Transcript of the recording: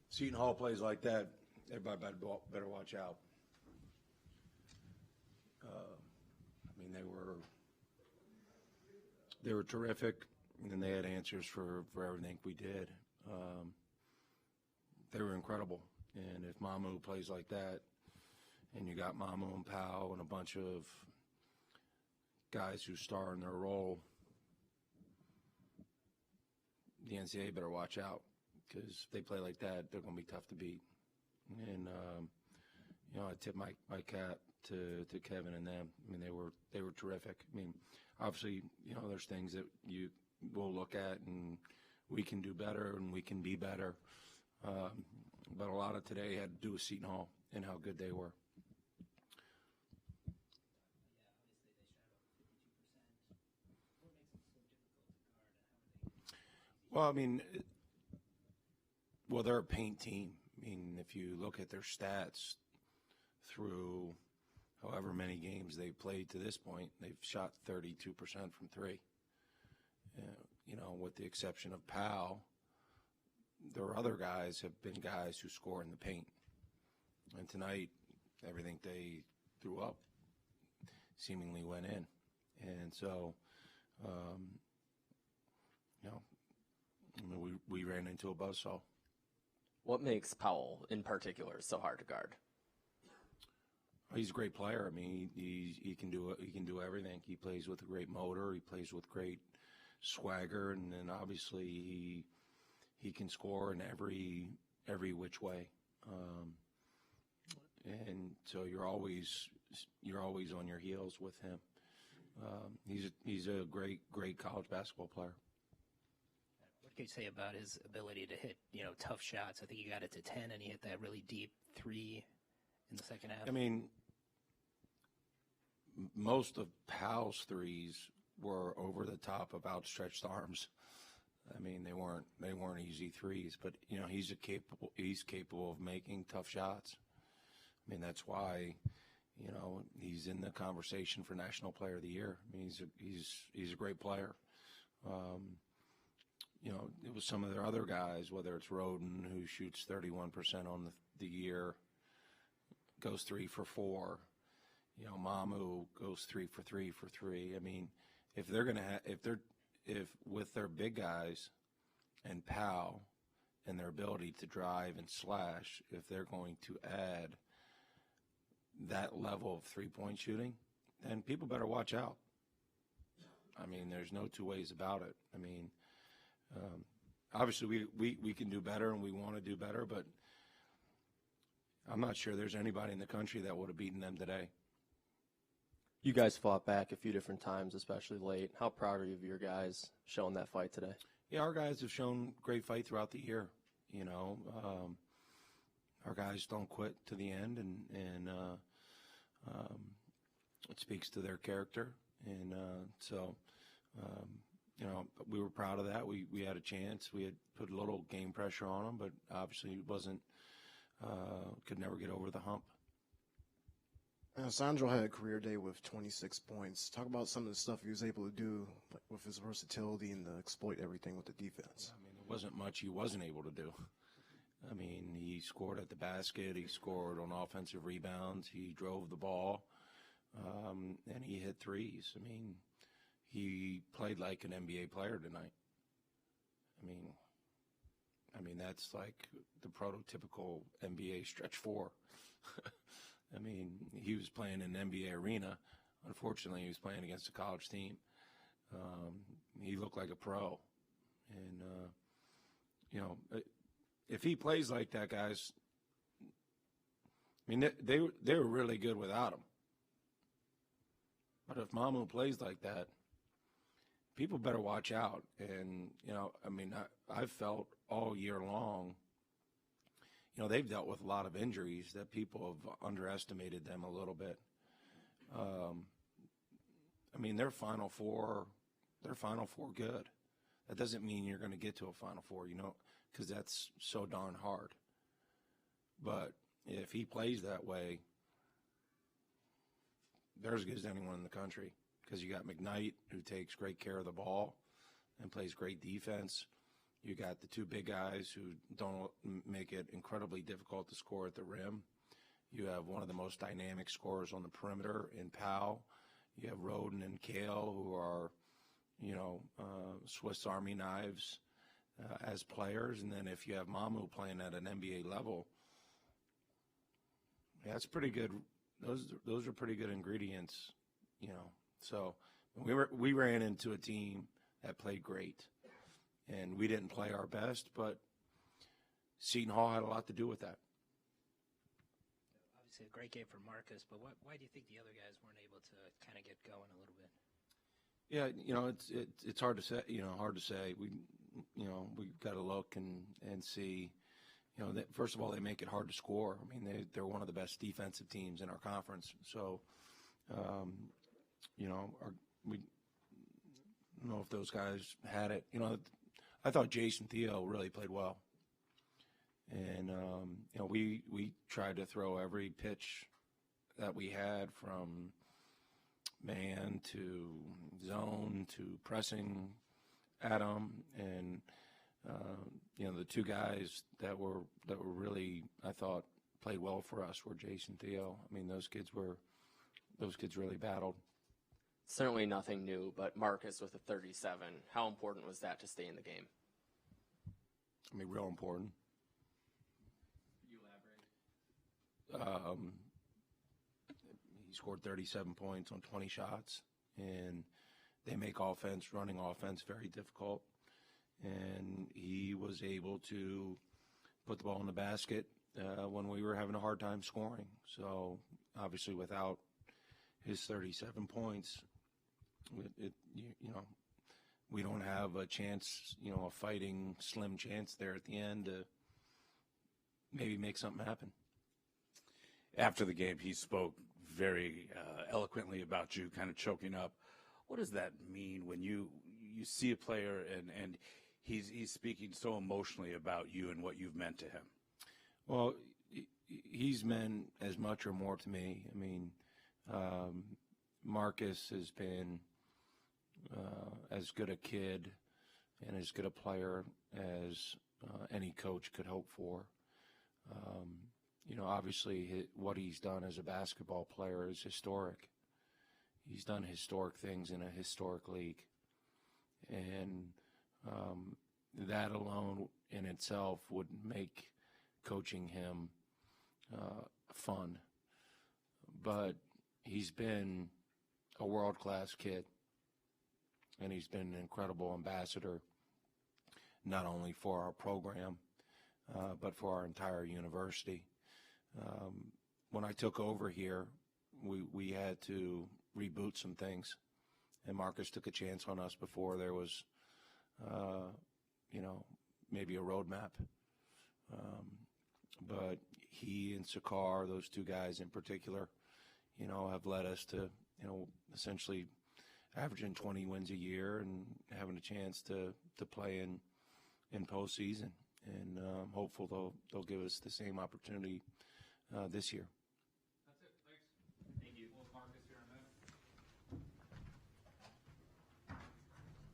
Seton Hall plays like that, everybody better watch out. I mean, they were terrific, and they had answers for everything we did. They were incredible, and if Mamu plays like that, and you got Mamu and Powell and a bunch of guys who star in their role, the NCAA better watch out, because if they play like that, they're going to be tough to beat. And I tip my cap to Kevin and them. I mean, they were terrific. I mean, obviously, there's things that you will look at and we can do better and we can be better. But a lot of today had to do with Seton Hall and how good they were. Well, I mean, they're a paint team. I mean, if you look at their stats through however many games they've played to this point, they've shot 32% from three. With the exception of Powell, their other guys have been guys who score in the paint. And tonight, everything they threw up seemingly went in. And so, we ran into a buzzsaw. What makes Powell in particular so hard to guard? He's a great player. I mean, he can do everything. He plays with a great motor. He plays with great swagger, and then obviously he can score in every which way. And so you're always on your heels with him. He's a great college basketball player. What can you say about his ability to hit, tough shots? I think he got it to 10, and he hit that really deep 3 in the second half. I mean, most of Powell's threes were over the top of outstretched arms. I mean, they weren't easy threes, but he's capable of making tough shots. I mean, that's why he's in the conversation for National Player of the Year. I mean, he's a great player. It was some of their other guys, whether it's Roden, who shoots 31% on the year, goes 3 for 4. Mamu goes 3 for 3 for 3. I mean, if with their big guys and Powell and their ability to drive and slash, if they're going to add that level of three-point shooting, then people better watch out. I mean, there's no two ways about it. I mean, obviously we can do better and we want to do better, but I'm not sure there's anybody in the country that would have beaten them today. You guys fought back a few different times, especially late. How proud are you of your guys showing that fight today? Yeah, our guys have shown great fight throughout the year. Our guys don't quit to the end, and it speaks to their character. And so we were proud of that. We had a chance. We had put a little game pressure on them, but obviously it wasn't could never get over the hump. Sandro had a career day with 26 points. Talk about some of the stuff he was able to do with his versatility and to exploit everything with the defense. I mean, there wasn't much he wasn't able to do. I mean, he scored at the basket. He scored on offensive rebounds. He drove the ball, and he hit threes. I mean, he played like an NBA player tonight. I mean that's like the prototypical NBA stretch four. I mean, he was playing in an NBA arena. Unfortunately, he was playing against a college team. He looked like a pro. And, if he plays like that, guys, I mean, they were really good without him. But if Mamu plays like that, people better watch out. And, I've felt all year long, they've dealt with a lot of injuries that people have underestimated them a little bit. Their Final Four good. That doesn't mean you're going to get to a Final Four, because that's so darn hard. But if he plays that way, they're as good as anyone in the country, because you got McKnight, who takes great care of the ball and plays great defense. You got the two big guys who don't make it incredibly difficult to score at the rim. You have one of the most dynamic scorers on the perimeter in Powell. You have Roden and Kale, who are, Swiss Army knives as players. And then if you have Mamu playing at an NBA level, yeah, that's pretty good. Those are pretty good ingredients, So we ran into a team that played great, and we didn't play our best, but Seton Hall had a lot to do with that. Obviously, a great game for Marcus, but why do you think the other guys weren't able to kind of get going a little bit? Yeah, it's hard to say. Hard to say. We got to look and see. First of all, they make it hard to score. I mean, they're one of the best defensive teams in our conference. So, we don't know if those guys had it. I thought Jason Theo really played well. And, we tried to throw every pitch that we had, from man to zone to pressing at them. And, the two guys that were really, I thought, played well for us were Jason Theo. I mean, those kids really battled. Certainly nothing new, but Marcus with a 37. How important was that to stay in the game? I mean, real important. Could you elaborate? He scored 37 points on 20 shots, and they make running offense very difficult. And he was able to put the ball in the basket when we were having a hard time scoring. So, obviously, without his 37 points, we don't have a chance, a fighting slim chance there at the end to maybe make something happen. After the game, he spoke very eloquently about you, kind of choking up. What does that mean when you see a player and he's speaking so emotionally about you and what you've meant to him? Well, he's meant as much or more to me. I mean, Marcus has been as good a kid and as good a player as any coach could hope for. Obviously what he's done as a basketball player is historic. He's done historic things in a historic league. And that alone in itself would make coaching him fun. But he's been a world-class kid, and he's been an incredible ambassador, not only for our program, but for our entire university. When I took over here, we had to reboot some things, and Marcus took a chance on us before there was, maybe a roadmap. But he and Sakar, those two guys in particular, have led us to, essentially averaging 20 wins a year and having a chance to play in postseason. And hopeful they'll give us the same opportunity this year.